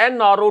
NRO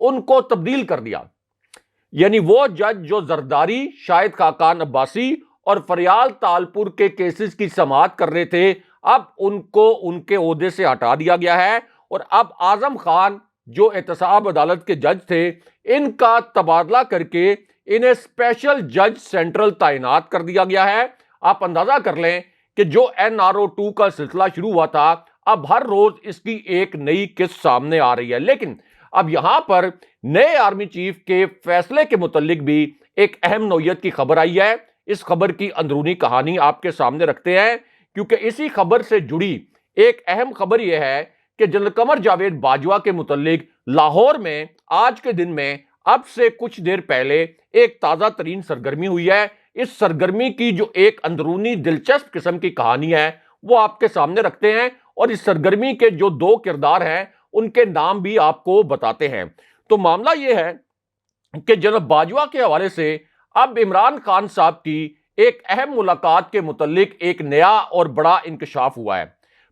ان کو تبدیل کر دیا. یعنی وہ جج جو زرداری، شاہد خاقان عباسی اور فریال تالپور کے کیسز کی سماعت کر رہے تھے، اب ان کو ان کے عہدے سے ہٹا دیا گیا ہے، اور اب اعظم خان جو احتساب عدالت کے جج تھے، ان کا تبادلہ کر کے انہیں اسپیشل جج سینٹرل تعینات کر دیا گیا ہے. آپ اندازہ کر لیں کہ جو NRO2 کا سلسلہ شروع ہوا تھا، اب ہر روز اس کی ایک نئی قسط سامنے آ رہی ہے. لیکن اب یہاں پر نئے آرمی چیف کے فیصلے کے متعلق بھی ایک اہم نوعیت کی خبر آئی ہے. اس خبر کی اندرونی کہانی آپ کے سامنے رکھتے ہیں، کیونکہ اسی خبر سے جڑی ایک اہم خبر یہ ہے کہ جنرل قمر جاوید باجوہ کے متعلق لاہور میں آج کے دن میں اب سے کچھ دیر پہلے ایک تازہ ترین سرگرمی ہوئی ہے. اس سرگرمی کی جو ایک اندرونی دلچسپ قسم کی کہانی ہے وہ آپ کے سامنے رکھتے ہیں، اور اس سرگرمی کے جو دو کردار ہیں ان کے نام بھی آپ کو بتاتے ہیں. تو معاملہ یہ ہے کہ جناب باجوہ کے حوالے سے اب عمران خان صاحب کی ایک اہم ملاقات کے متعلق ایک نیا اور بڑا انکشاف ہوا ہے.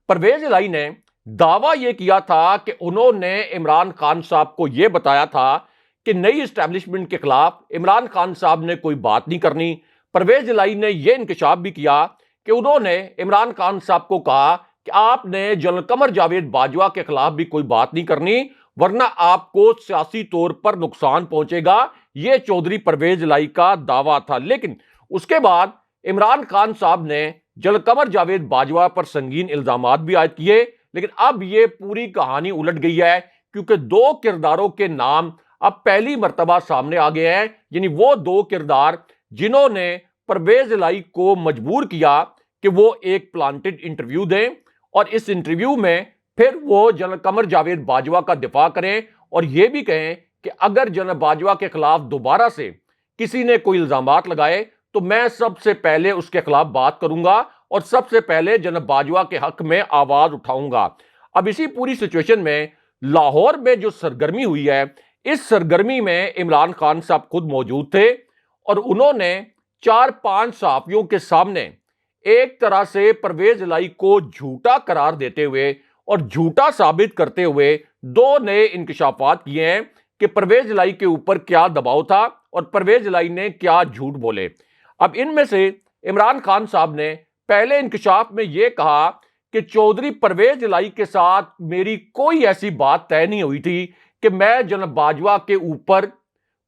پرویز الہی نے دعویٰ یہ کیا تھا کہ انہوں نے عمران خان صاحب کو یہ بتایا تھا کہ نئی اسٹیبلشمنٹ کے خلاف عمران خان صاحب نے کوئی بات نہیں کرنی. پرویز الہی نے یہ انکشاف بھی کیا کہ انہوں نے عمران خان صاحب کو کہا کہ آپ نے جنرل قمر جاوید باجوہ کے خلاف بھی کوئی بات نہیں کرنی، ورنہ آپ کو سیاسی طور پر نقصان پہنچے گا. یہ چودھری پرویز الہی کا دعویٰ تھا. لیکن اس کے بعد عمران خان صاحب نے جنرل قمر جاوید باجوہ پر سنگین الزامات بھی عائد کیے. لیکن اب یہ پوری کہانی الٹ گئی ہے، کیونکہ دو کرداروں کے نام اب پہلی مرتبہ سامنے آ گئے ہیں. یعنی وہ دو کردار جنہوں نے پرویز الہی کو مجبور کیا کہ وہ ایک پلانٹڈ انٹرویو دیں، اور اس انٹرویو میں پھر وہ جنرل قمر جاوید باجوہ کا دفاع کریں، اور یہ بھی کہیں کہ اگر جنرل باجوہ کے خلاف دوبارہ سے کسی نے کوئی الزامات لگائے تو میں سب سے پہلے اس کے خلاف بات کروں گا اور سب سے پہلے جنرل باجوہ کے حق میں آواز اٹھاؤں گا. اب اسی پوری سچویشن میں لاہور میں جو سرگرمی ہوئی ہے، اس سرگرمی میں عمران خان صاحب خود موجود تھے، اور انہوں نے 4-5 صحافیوں کے سامنے ایک طرح سے پرویز الہی کو جھوٹا قرار دیتے ہوئے اور جھوٹا ثابت کرتے ہوئے دو نئے انکشافات کیے ہیں کہ پرویز الہی کے اوپر کیا دباؤ تھا اور پرویز الہی نے کیا جھوٹ بولے. اب ان میں سے عمران خان صاحب نے پہلے انکشاف میں یہ کہا کہ چودھری پرویز الہی کے ساتھ میری کوئی ایسی بات طے نہیں ہوئی تھی کہ میں جناب باجوہ کے اوپر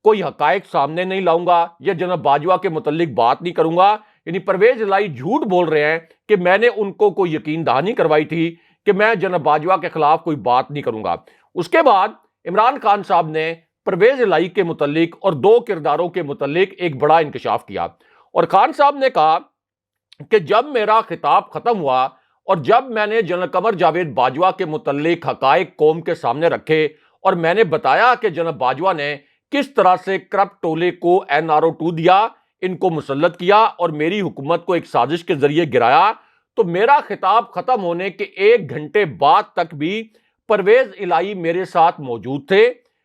کوئی حقائق سامنے نہیں لاؤں گا یا جناب باجوہ کے متعلق بات نہیں کروں گا. یعنی پرویز الہی جھوٹ بول رہے ہیں کہ میں نے ان کو کوئی یقین دہانی کروائی تھی کہ میں جناب باجوہ کے خلاف کوئی بات نہیں کروں گا. اس کے بعد عمران خان صاحب نے پرویز الہی کے متعلق اور دو کرداروں کے متعلق ایک بڑا انکشاف کیا، اور خان صاحب نے کہا کہ جب میرا خطاب ختم ہوا اور جب میں نے جنرل قمر جاوید باجوہ کے متعلق حقائق قوم کے سامنے رکھے اور میں نے بتایا کہ جناب باجوہ نے کس طرح سے کرپٹ ٹولے کو NRO2 دیا، ان کو مسلط کیا اور میری حکومت کو ایک سازش کے ذریعے گرایا، تو میرا خطاب ختم ہونے کے 1 گھنٹے بعد تک بھی پرویز الہی میرے ساتھ موجود تھے.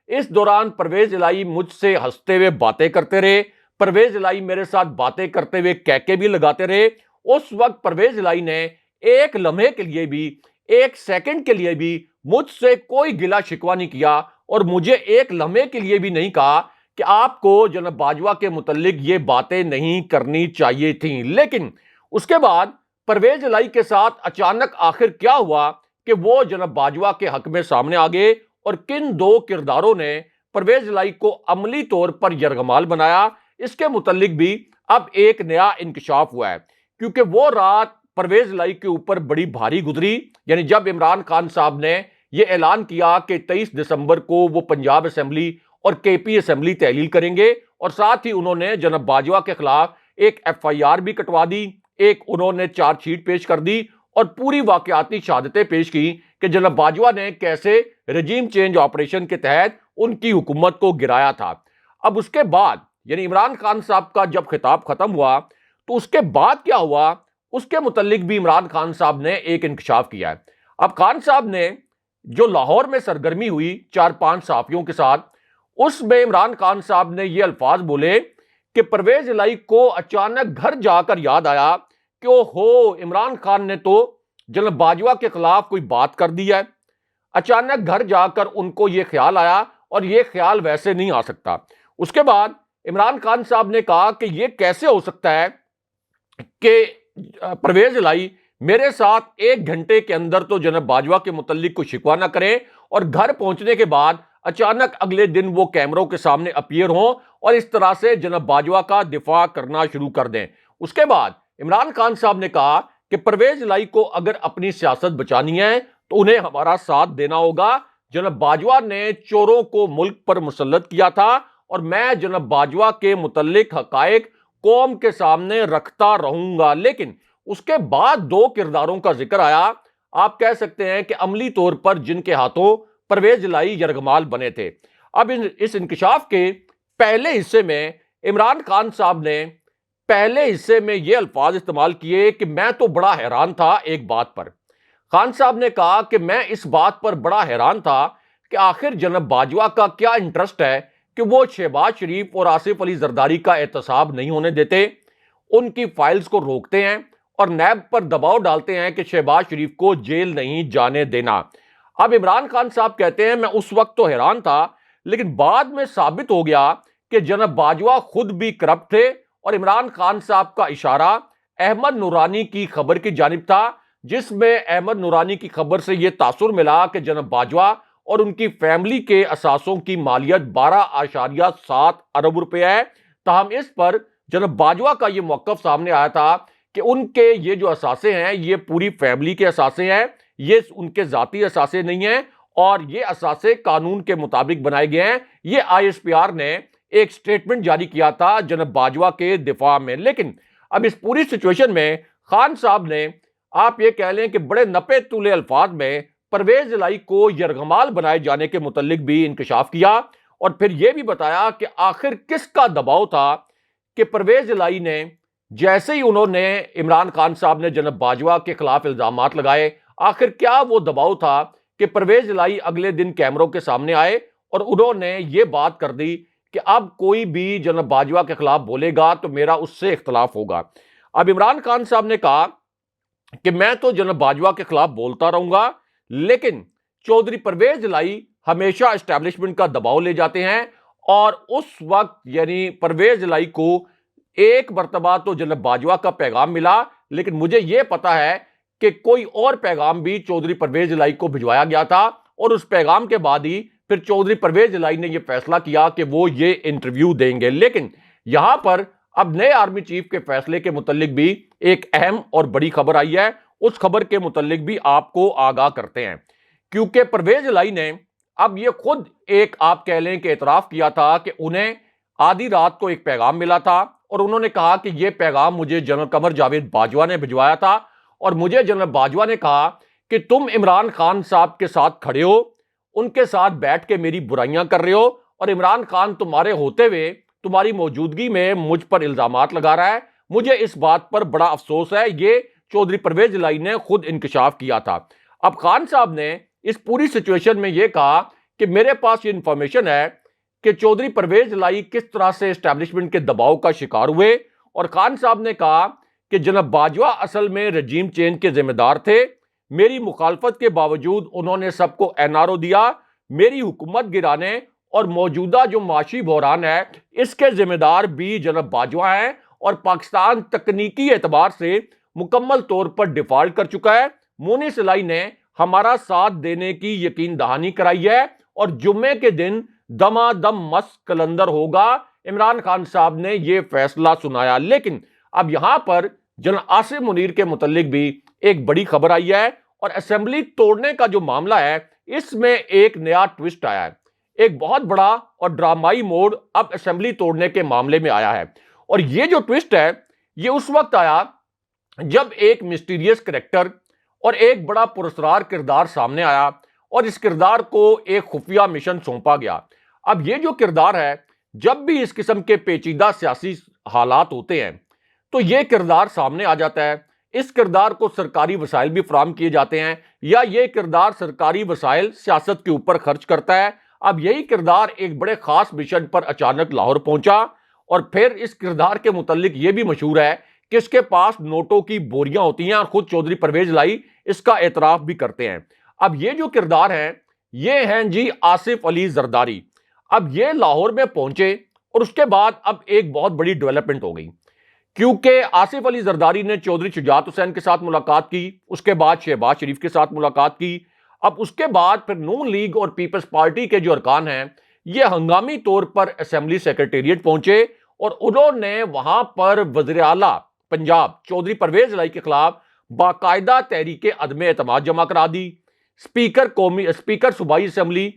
اس دوران پرویز الہی مجھ سے ہنستے ہوئے باتیں کرتے رہے، پرویز الہی میرے ساتھ باتیں کرتے ہوئے کہکے بھی لگاتے رہے. اس وقت پرویز الہی نے ایک لمحے کے لیے بھی، 1 سیکنڈ کے لیے بھی مجھ سے کوئی گلہ شکوہ نہیں کیا، اور مجھے ایک لمحے کے لیے بھی نہیں کہا کہ آپ کو جناب باجوہ کے متعلق یہ باتیں نہیں کرنی چاہیے تھیں. لیکن اس کے بعد پرویز الہی کے ساتھ اچانک آخر کیا ہوا کہ وہ جناب باجوہ کے حق میں سامنے آ گئے، اور کن دو کرداروں نے پرویز الہی کو عملی طور پر یرغمال بنایا، اس کے متعلق بھی اب ایک نیا انکشاف ہوا ہے. کیونکہ وہ رات پرویز الہی کے اوپر بڑی بھاری گزری. یعنی جب عمران خان صاحب نے یہ اعلان کیا کہ 23 دسمبر کو وہ پنجاب اسمبلی اور KP اسمبلی تحلیل کریں گے، اور ساتھ ہی انہوں نے جناب باجوہ کے خلاف ایک FIR بھی کٹوا دی، ایک انہوں نے چارج شیٹ پیش کر دی اور پوری واقعاتی شہادتیں پیش کی کہ جناب باجوہ نے کیسے رجیم چینج آپریشن کے تحت ان کی حکومت کو گرایا تھا. اب اس کے بعد یعنی عمران خان صاحب کا جب خطاب ختم ہوا تو اس کے بعد کیا ہوا، اس کے متعلق بھی عمران خان صاحب نے ایک انکشاف کیا ہے. اب خان صاحب نے جو لاہور میں سرگرمی ہوئی 4-5 صحافیوں کے ساتھ، اس میں عمران خان صاحب نے یہ الفاظ بولے کہ پرویز الہی کو اچانک گھر جا کر یاد آیا کہ عمران خان نے تو جناب باجوہ کے خلاف کوئی بات کر دی ہے. اچانک گھر جا کر ان کو یہ خیال آیا اور یہ خیال ویسے نہیں آ سکتا۔ اس کے بعد عمران خان صاحب نے کہا کہ یہ کیسے ہو سکتا ہے کہ پرویز الہی میرے ساتھ 1 گھنٹے کے اندر تو جناب باجوہ کے متعلق کوئی شکوہ نہ کریں اور گھر پہنچنے کے بعد اچانک اگلے دن وہ کیمروں کے سامنے اپیئر ہوں اور اس طرح سے جناب باجوہ کا دفاع کرنا شروع کر دیں۔ اس کے بعد عمران خان صاحب نے کہا کہ پرویز الہی کو اگر اپنی سیاست بچانی ہے تو انہیں ہمارا ساتھ دینا ہوگا۔ جناب باجوہ نے چوروں کو ملک پر مسلط کیا تھا اور میں جناب باجوہ کے متعلق حقائق قوم کے سامنے رکھتا رہوں گا۔ لیکن اس کے بعد 2 کرداروں کا ذکر آیا، آپ کہہ سکتے ہیں کہ عملی طور پر جن کے ہاتھوں پرویز الہی یرغمال بنے تھے۔ اب اس انکشاف کے پہلے حصے میں عمران خان صاحب نے پہلے حصے میں یہ الفاظ استعمال کیے کہ میں تو بڑا حیران تھا ایک بات پر۔ خان صاحب نے کہا کہ میں اس بات پر بڑا حیران تھا کہ آخر جناب باجوہ کا کیا انٹرسٹ ہے کہ وہ شہباز شریف اور آصف علی زرداری کا احتساب نہیں ہونے دیتے، ان کی فائلز کو روکتے ہیں اور نیب پر دباؤ ڈالتے ہیں کہ شہباز شریف کو جیل نہیں جانے دینا۔ اب عمران خان صاحب کہتے ہیں میں اس وقت تو حیران تھا، لیکن بعد میں ثابت ہو گیا کہ جناب باجوہ خود بھی کرپٹ تھے اور عمران خان صاحب کا اشارہ احمد نورانی کی خبر کی جانب تھا، جس میں احمد نورانی کی خبر سے یہ تاثر ملا کہ جناب باجوہ اور ان کی فیملی کے اثاثوں کی مالیت 12.7 ارب روپے ہے۔ تاہم اس پر جناب باجوہ کا یہ موقف سامنے آیا تھا کہ ان کے یہ جو اثاثے ہیں یہ پوری فیملی کے اثاثے ہیں، یہ ان کے ذاتی اثاثے نہیں ہیں اور یہ اثاثے قانون کے مطابق بنائے گئے ہیں۔ یہ ISPR نے ایک سٹیٹمنٹ جاری کیا تھا جناب باجوہ کے دفاع میں۔ لیکن اب اس پوری سچویشن میں خان صاحب نے آپ یہ کہہ لیں کہ بڑے نپے تلے الفاظ میں پرویز الہی کو یرغمال بنائے جانے کے متعلق بھی انکشاف کیا اور پھر یہ بھی بتایا کہ آخر کس کا دباؤ تھا کہ پرویز الہی نے جیسے ہی انہوں نے عمران خان صاحب نے جناب باجوہ کے خلاف الزامات لگائے، آخر کیا وہ دباؤ تھا کہ پرویز الہی اگلے دن کیمروں کے سامنے آئے اور انہوں نے یہ بات کر دی کہ اب کوئی بھی جناب باجوہ کے خلاف بولے گا تو میرا اس سے اختلاف ہوگا۔ اب عمران خان صاحب نے کہا کہ میں تو جناب باجوہ کے خلاف بولتا رہوں گا، لیکن چودھری پرویز الہی ہمیشہ اسٹیبلشمنٹ کا دباؤ لے جاتے ہیں اور اس وقت یعنی پرویز الہی کو ایک مرتبہ تو جناب باجوہ کا پیغام ملا، لیکن مجھے یہ پتا ہے کہ کوئی اور پیغام بھی چودھری پرویز الہی کو بھجوایا گیا تھا اور اس پیغام کے بعد ہی پھر چودھری پرویز الہی نے یہ فیصلہ کیا کہ وہ یہ انٹرویو دیں گے۔ لیکن یہاں پر اب نئے آرمی چیف کے فیصلے کے متعلق بھی ایک اہم اور بڑی خبر آئی ہے، اس خبر کے متعلق بھی آپ کو آگاہ کرتے ہیں، کیونکہ پرویز الہی نے اب یہ خود ایک آپ کہہ لیں کہ اعتراف کیا تھا کہ انہیں آدھی رات کو ایک پیغام ملا تھا اور انہوں نے کہا کہ یہ پیغام مجھے جنرل قمر جاوید باجوہ نے بھجوایا تھا اور مجھے جنرل باجوہ نے کہا کہ تم عمران خان صاحب کے ساتھ کھڑے ہو، ان کے ساتھ بیٹھ کے میری برائیاں کر رہے ہو اور عمران خان تمہارے ہوتے ہوئے تمہاری موجودگی میں مجھ پر الزامات لگا رہا ہے، مجھے اس بات پر بڑا افسوس ہے۔ یہ چودھری پرویز الہی نے خود انکشاف کیا تھا۔ اب خان صاحب نے اس پوری سچویشن میں یہ کہا کہ میرے پاس یہ انفارمیشن ہے کہ چودھری پرویز الہی کس طرح سے اسٹیبلشمنٹ کے دباؤ کا شکار ہوئے، اور خان صاحب نے کہا کہ جناب باجوہ اصل میں رجیم چینج کے ذمہ دار تھے، میری مخالفت کے باوجود انہوں نے سب کو NRO دیا، میری حکومت گرانے اور موجودہ جو معاشی بحران ہے اس کے ذمہ دار بھی جناب باجوہ ہیں اور پاکستان تکنیکی اعتبار سے مکمل طور پر ڈیفالٹ کر چکا ہے۔ مونس الہی نے ہمارا ساتھ دینے کی یقین دہانی کرائی ہے اور جمعے کے دن دما دم مست کلندر ہوگا، عمران خان صاحب نے یہ فیصلہ سنایا۔ لیکن اب یہاں پر جناب آصف منیر کے متعلق بھی ایک بڑی خبر آئی ہے اور اسمبلی توڑنے کا جو معاملہ ہے اس میں ایک نیا ٹوسٹ آیا ہے، ایک بہت بڑا اور ڈرامائی موڑ اب اسمبلی توڑنے کے معاملے میں آیا ہے، اور یہ جو ٹوسٹ ہے یہ اس وقت آیا جب ایک مسٹیریس کریکٹر اور ایک بڑا پراسرار کردار سامنے آیا اور اس کردار کو ایک خفیہ مشن سونپا گیا۔ اب یہ جو کردار ہے، جب بھی اس قسم کے پیچیدہ سیاسی حالات ہوتے ہیں تو یہ کردار سامنے آ جاتا ہے، اس کردار کو سرکاری وسائل بھی فراہم کیے جاتے ہیں یا یہ کردار سرکاری وسائل سیاست کے اوپر خرچ کرتا ہے۔ اب یہی کردار ایک بڑے خاص مشن پر اچانک لاہور پہنچا اور پھر اس کردار کے متعلق یہ بھی مشہور ہے کہ اس کے پاس نوٹوں کی بوریاں ہوتی ہیں اور خود چودھری پرویز الہی اس کا اعتراف بھی کرتے ہیں۔ اب یہ جو کردار ہے یہ ہیں جی آصف علی زرداری۔ اب یہ لاہور میں پہنچے اور اس کے بعد اب ایک بہت بڑی ڈیولپمنٹ ہو گئی، کیونکہ آصف علی زرداری نے چودھری شجاعت حسین کے ساتھ ملاقات کی، اس کے بعد شہباز شریف کے ساتھ ملاقات کی، اب اس کے بعد پھر نون لیگ اور پیپلز پارٹی کے جو ارکان ہیں یہ ہنگامی طور پر اسمبلی سیکریٹریٹ پہنچے اور انہوں نے وہاں پر وزیر اعلیٰ پنجاب چودھری پرویز الہی کے خلاف باقاعدہ تحریک عدم اعتماد جمع کرا دی۔ اسپیکر صوبائی اسمبلی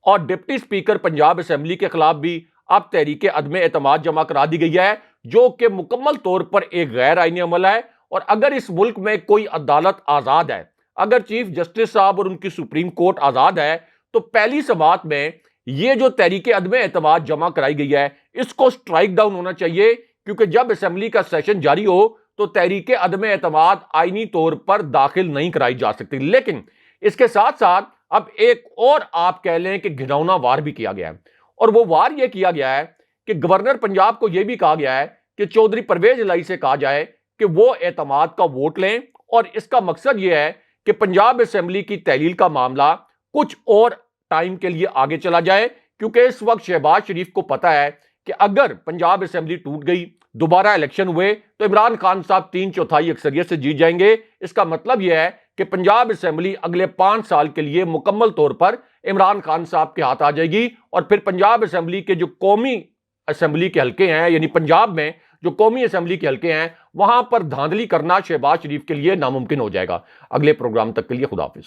اور ڈپٹی اسپیکر پنجاب اسمبلی کے خلاف بھی اب تحریک عدم اعتماد جمع کرا دی گئی ہے، جو کہ مکمل طور پر ایک غیر آئینی عمل ہے۔ اور اگر اس ملک میں کوئی عدالت آزاد ہے، اگر چیف جسٹس صاحب اور ان کی سپریم کورٹ آزاد ہے، تو پہلی سماعت میں یہ جو تحریک عدم اعتماد جمع کرائی گئی ہے اس کو سٹرائک ڈاؤن ہونا چاہیے، کیونکہ جب اسمبلی کا سیشن جاری ہو تو تحریک عدم اعتماد آئینی طور پر داخل نہیں کرائی جا سکتی۔ لیکن اس کے ساتھ ساتھ اب ایک اور آپ کہہ لیں کہ گھناؤنا وار بھی کیا گیا ہے، اور وہ وار یہ کیا گیا ہے کہ گورنر پنجاب کو یہ بھی کہا گیا ہے کہ چودھری پرویز الہی سے کہا جائے کہ وہ اعتماد کا ووٹ لیں، اور اس کا مقصد یہ ہے کہ پنجاب اسمبلی کی تحلیل کا معاملہ کچھ اور ٹائم کے لیے آگے چلا جائے، کیونکہ اس وقت شہباز شریف کو پتا ہے کہ اگر پنجاب اسمبلی ٹوٹ گئی، دوبارہ الیکشن ہوئے تو عمران خان صاحب 3/4 اکثریت سے جیت جائیں گے۔ اس کا مطلب یہ ہے کہ پنجاب اسمبلی اگلے 5 سال کے لیے مکمل طور پر عمران خان صاحب کے ہاتھ آ جائے گی، اور پھر پنجاب اسمبلی کے جو قومی اسمبلی کے حلقے ہیں، یعنی پنجاب میں جو قومی اسمبلی کے حلقے ہیں، وہاں پر دھاندلی کرنا شہباز شریف کے لیے ناممکن ہو جائے گا۔ اگلے پروگرام تک کے لیے خدا حافظ۔